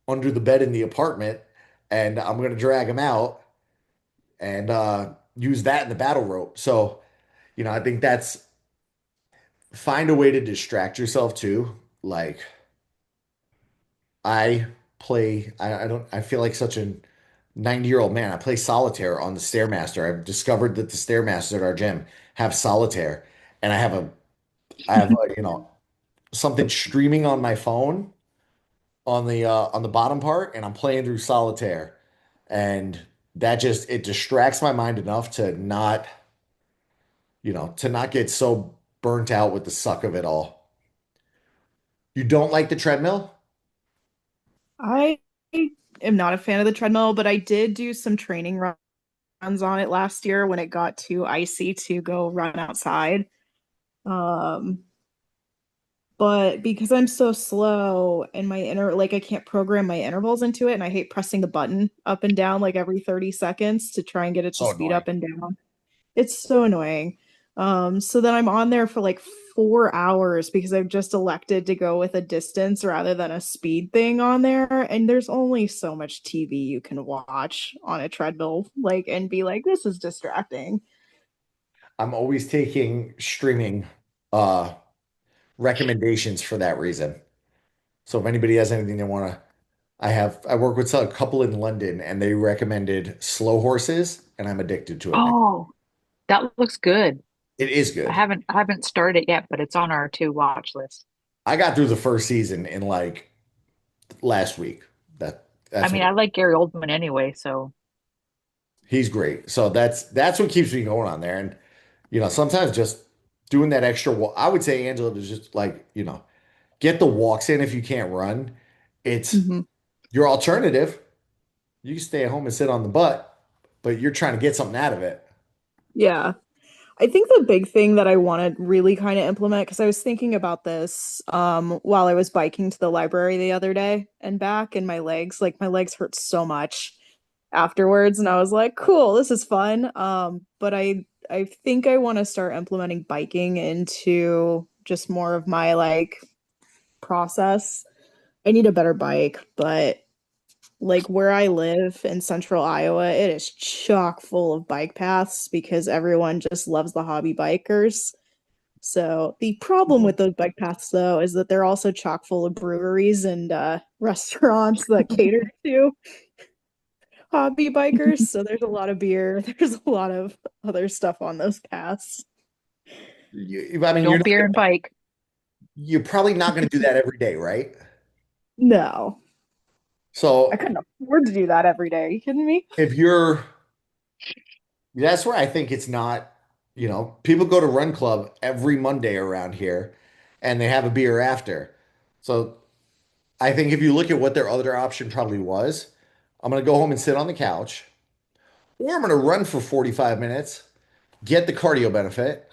under the bed in the apartment and I'm gonna drag them out and use that in the battle rope. So, I think that's find a way to distract yourself too. Like I feel like such a 90-year-old man. I play solitaire on the Stairmaster. I've discovered that the Stairmasters at our gym have solitaire, and I have something streaming on my phone on the bottom part, and I'm playing through solitaire, and that just it distracts my mind enough to not get so burnt out with the suck of it all. You don't like the treadmill? I am not a fan of the treadmill, but I did do some training runs on it last year when it got too icy to go run outside. Um, but because I'm so slow and I can't program my intervals into it, and I hate pressing the button up and down like every 30 seconds to try and get it to So speed annoying. up and down. It's so annoying. So then I'm on there for like 4 hours because I've just elected to go with a distance rather than a speed thing on there. And there's only so much TV you can watch on a treadmill, like, and be like, this is distracting. I'm always taking streaming uh recommendations for that reason. So if anybody has anything they want to, I work with a couple in London and they recommended Slow Horses and I'm addicted to it now. Oh, that looks good. It is I good. haven't I haven't started yet, but it's on our to watch list. I got through the first season in like last week. That I that's mean, what I like Gary Oldman anyway, so he's great. So that's what keeps me going on there. And sometimes just doing that extra walk. I would say Angela to just like, get the walks in if you can't run. It's Mhm. your alternative. You can stay at home and sit on the butt, but you're trying to get something out of it. Yeah. I think the big thing that I want to really kind of implement, because I was thinking about this while I was biking to the library the other day and back, and my legs hurt so much afterwards, and I was like, cool, this is fun. But I think I want to start implementing biking into just more of my like process. I need a better bike, but like where I live in central Iowa, it is chock full of bike paths because everyone just loves the hobby bikers. So the problem with those bike paths though is that they're also chock full of breweries and restaurants that cater to hobby bikers. So there's a lot of beer, there's a lot of other stuff on those paths. I mean, Don't beer and bike. you're probably not going to do that every day, right? No, I So couldn't afford to do that every day. Are you kidding me? if you're, that's where I think it's not, people go to Run Club every Monday around here and they have a beer after. So I think if you look at what their other option probably was, I'm going to go home and sit on the couch, or I'm going to run for 45 minutes, get the cardio benefit.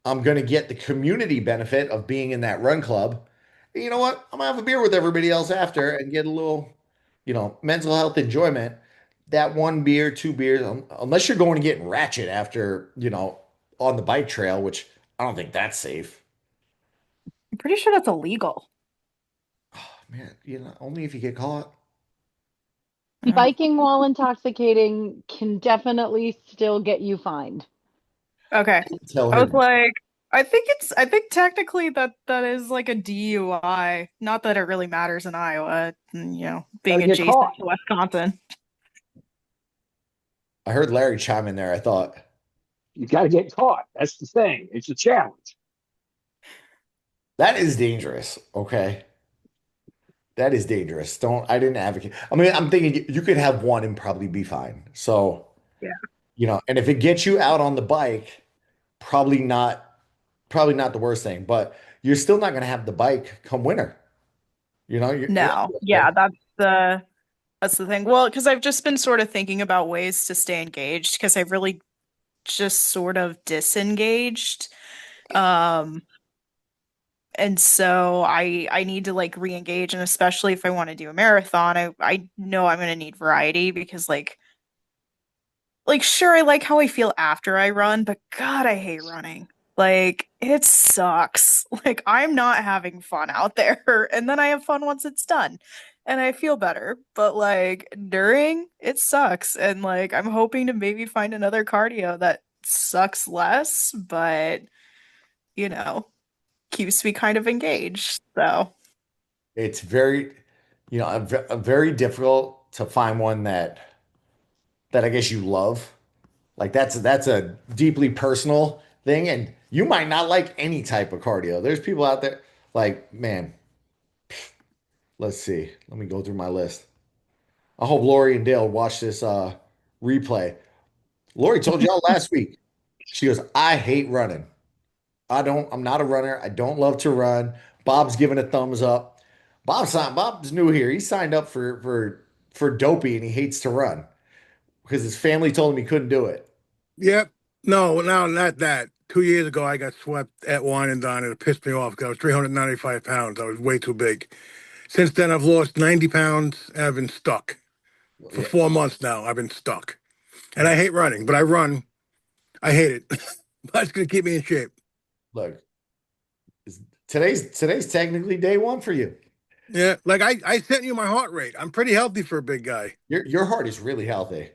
I'm going to get the community benefit of being in that run club. And you know what? I'm going to have a beer with everybody else after and get a little, mental health enjoyment. That one beer, two beers, unless you're going to get ratchet after, on the bike trail, which I don't think that's safe. I'm pretty sure that's illegal. Man, only if you get caught. Yeah. Biking while intoxicating can definitely still get you fined. Okay. Tell I her. was like, I think technically that is like a DUI. Not that it really matters in Iowa, Gotta being get adjacent caught. to Wisconsin. I heard Larry chime in there. I thought You gotta get caught. That's the thing. It's a challenge. that is dangerous. Okay. That is dangerous. I didn't advocate. I mean, I'm thinking you could have one and probably be fine. So, Yeah. and if it gets you out on the bike, probably not, probably not the worst thing, but you're still not going to have the bike come winter. You're not No. doing Yeah, good. that's the thing. Well, because I've just been sort of thinking about ways to stay engaged because I've really just sort of disengaged. Um, and so I need to like re-engage, and especially if I want to do a marathon, I know I'm gonna need variety because like sure I like how I feel after I run, but God, I hate running. Like it sucks. Like I'm not having fun out there, and then I have fun once it's done. And I feel better, but like during it sucks. And like I'm hoping to maybe find another cardio that sucks less, but you know, keeps me kind of engaged. So, It's very, very difficult to find one that I guess you love. Like that's a deeply personal thing, and you might not like any type of cardio. There's people out there like, man, let's see. Let me go through my list. I hope Lori and Dale watch this replay. Lori told y'all last week. She goes, I hate running. I'm not a runner. I don't love to run. Bob's giving a thumbs up. Bob's new here. He signed up for dopey and he hates to run because his family told him he couldn't do it. Yep. No, no, not that. 2 years ago, I got swept at Wine and Dine, and it pissed me off because I was 395 pounds. I was way too big. Since then, I've lost 90 pounds and I've been stuck. For Yeah, 4 months now, I've been stuck. And I hate running, but I run. I hate it. But it's going to keep me in shape. look, today's technically day one for you. Yeah. Like I sent you my heart rate. I'm pretty healthy for a big guy. Your heart is really healthy.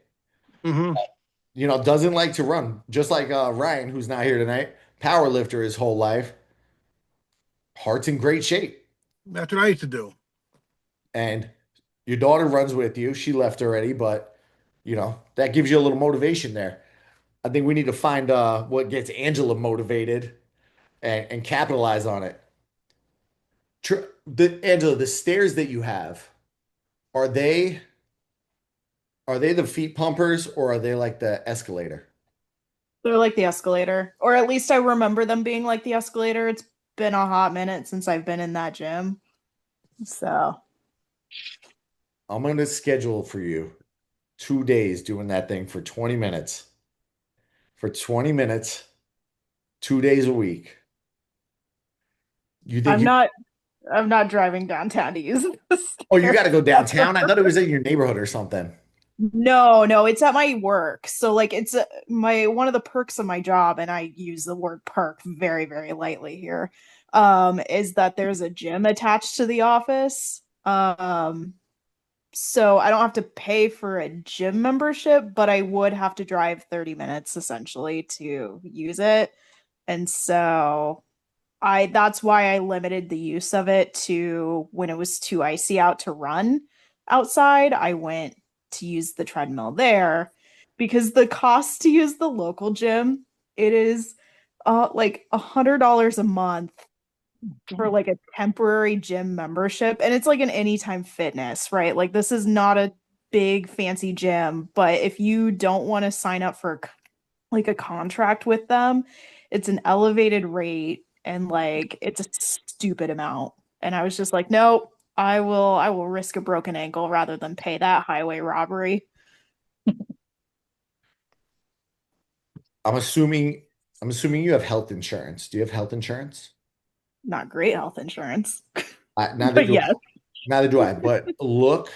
Hmm. Doesn't like to run, just like Ryan, who's not here tonight. Power lifter his whole life. Heart's in great shape. That's what I used to do. And your daughter runs with you. She left already, but that gives you a little motivation there. I think we need to find what gets Angela motivated and capitalize on it. Angela, the stairs that you have, are they are they the feet pumpers or are they like the escalator? they're like the escalator, or at least I remember them being like the escalator. It's been a hot minute since I've been in that gym. So, I'm going to schedule for you 2 days doing that thing for 20 minutes. For 20 minutes, 2 days a week. You think I'm you, not I'm not driving downtown to use this. oh, you got to go downtown? I thought it was in your neighborhood or something. No, no, it's at my work. So like it's my one of the perks of my job, and I use the word perk very, very lightly here, is that there's a gym attached to the office. So I don't have to pay for a gym membership, but I would have to drive 30 minutes essentially to use it. And so I that's why I limited the use of it to when it was too icy out to run outside. I went to use the treadmill there because the cost to use the local gym, it is like $100 a month for like a temporary gym membership. And it's like an anytime fitness, right? Like this is not a big fancy gym, but if you don't want to sign up for like a contract with them, it's an elevated rate and like it's a stupid amount. And I was just like, nope, I will risk a broken ankle rather than pay that highway robbery. I'm assuming I'm assuming you have health insurance. Do you have health insurance? Not great health insurance, Neither but do yes. neither do I. But look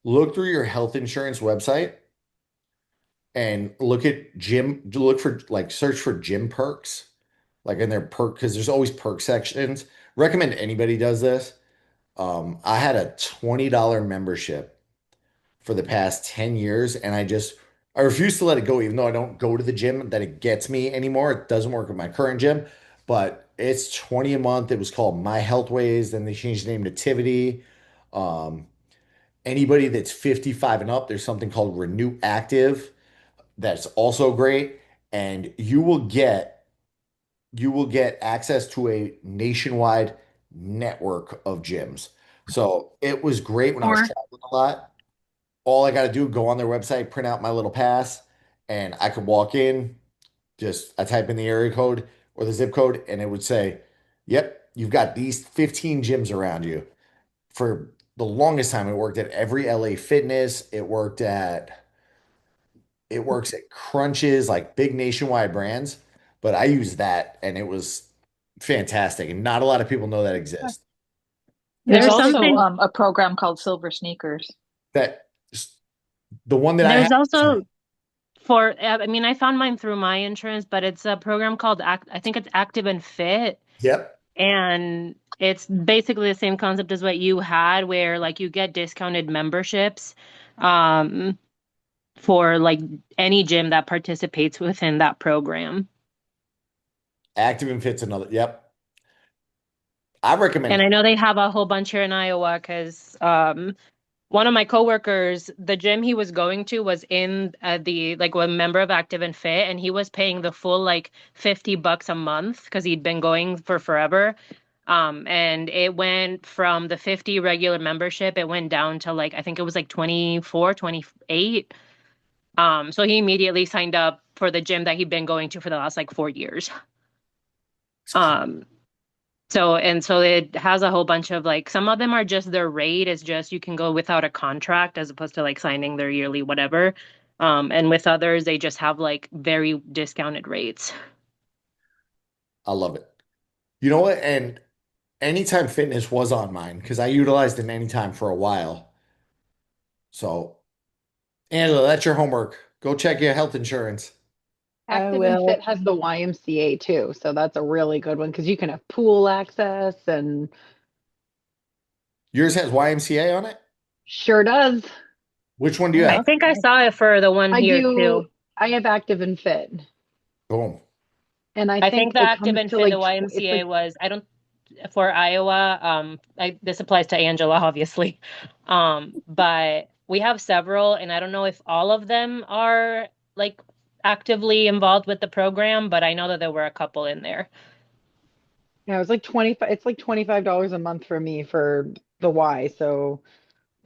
through your health insurance website and look for like search for gym perks, like in their perk because there's always perk sections. Recommend anybody does this. I had a $20 membership for the past 10 years, and I refuse to let it go, even though I don't go to the gym that it gets me anymore. It doesn't work with my current gym, but it's 20 a month. It was called My Health Ways, then they changed the name to Tivity. Um, Anybody that's 55 and up, there's something called Renew Active that's also great, and you will get access to a nationwide network of gyms. So it was great when I was Or traveling a lot. All I got to do, go on their website, print out my little pass, and I could walk in. Just I type in the area code or the zip code, and it would say, "Yep, you've got these 15 gyms around you." For the longest time, it worked at every LA Fitness. It works at Crunches, like big nationwide brands. But I use that, and it was fantastic. And not a lot of people know that exists. there's There's also something, a program called Silver Sneakers. That the one that I there's have. also for, I mean, I found mine through my insurance, but it's a program called I think it's Active and Fit. Yep. And it's basically the same concept as what you had, where like you get discounted memberships um, for like any gym that participates within that program. Active and Fit's another. Yep. I And recommend I know they have a whole bunch here in Iowa because one of my coworkers, the gym he was going to was in the like a member of Active and Fit, and he was paying the full like $50 a month because he'd been going for forever. And it went from the 50 regular membership, it went down to like I think it was like 24, 28. So he immediately signed up for the gym that he'd been going to for the last like 4 years. Um, so it has a whole bunch of like some of them are just their rate is just you can go without a contract as opposed to like signing their yearly whatever. And with others they just have like very discounted rates. I love it. You know what? And Anytime Fitness was on mine because I utilized it Anytime for a while. So, Angela, that's your homework. Go check your health insurance. I Active and will. Fit has the YMCA too, so that's a really good one because you can have pool access and Yours has YMCA on it? sure does. Which one do you I have? think I saw it for the one I here do, too. I have Active and Fit, Boom. and I I think think the it active comes and to fit, the like it's YMCA like was, I don't, for Iowa, this applies to Angela, obviously. But we have several, and I don't know if all of them are like actively involved with the program, but I know that there were a couple in there. yeah, it was like 25, it's like $25 a month for me for the Y. So,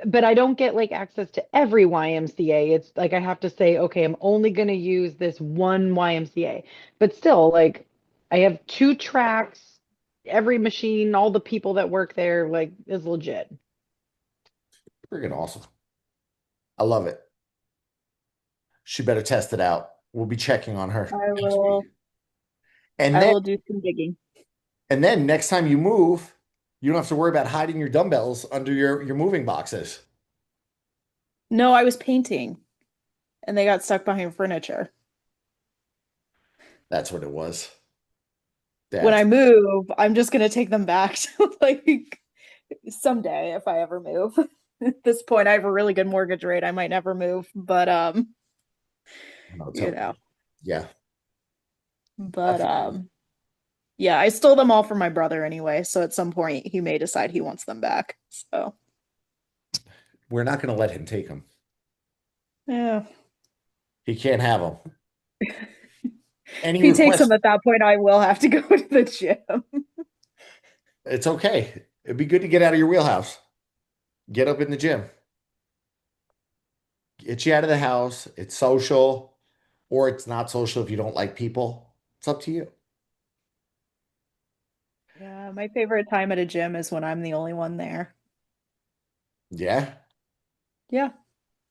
but I don't get like access to every YMCA. It's like I have to say, okay, I'm only going to use this one YMCA. But still, like I have two tracks, every machine, all the people that work there, like is legit. Freaking awesome. I love it. She better test it out. We'll be checking on her I next week. will. And I then will do some digging. next time you move, you don't have to worry about hiding your dumbbells under your moving boxes. No, I was painting and they got stuck behind furniture. That's what it was. When I That's move, I'm just gonna take them back to like someday if I ever move. At this point, I have a really good mortgage rate. I might never move, but no, you know, yeah. I but feel- yeah, I stole them all from my brother anyway, so at some point he may decide he wants them back. So, we're not going to let him take them. yeah. He can't have them. If Any he takes them request? at that point, I will have to go to the gym. It's okay. It'd be good to get out of your wheelhouse. Get up in the gym. Get you out of the house. It's social, or it's not social if you don't like people. It's up to you. Yeah, my favorite time at a gym is when I'm the only one there. Yeah. Yeah.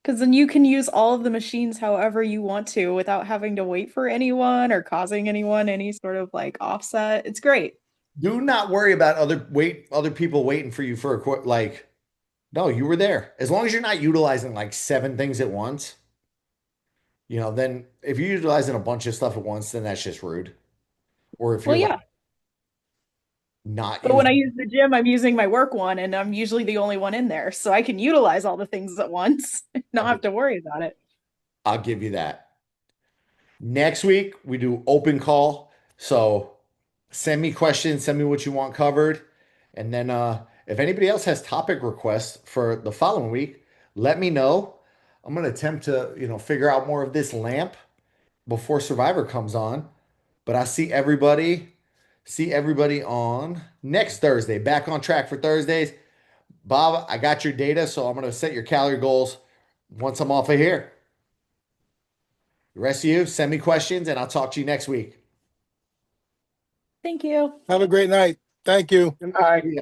Because then you can use all of the machines however you want to without having to wait for anyone or causing anyone any sort of like offset. It's great. Do not worry about other people waiting for you for like. No, you were there. As long as you're not utilizing like seven things at once, then if you're utilizing a bunch of stuff at once, then that's just rude. Or if Well, you're like yeah. not But when I using, use the gym, I'm using my work one and I'm usually the only one in there. So I can utilize all the things at once, not I'll have give, to worry about it. I'll give you that. Next week we do open call. So send me questions, send me what you want covered. And then if anybody else has topic requests for the following week, let me know. I'm gonna attempt to, figure out more of this lamp before Survivor comes on. But I see everybody on next Thursday. Back on track for Thursdays. Bob, I got your data, so I'm gonna set your calorie goals once I'm off of here. The rest of you, send me questions and I'll talk to you next week. Thank you. Have a great night. Thank you. Good night. Yeah.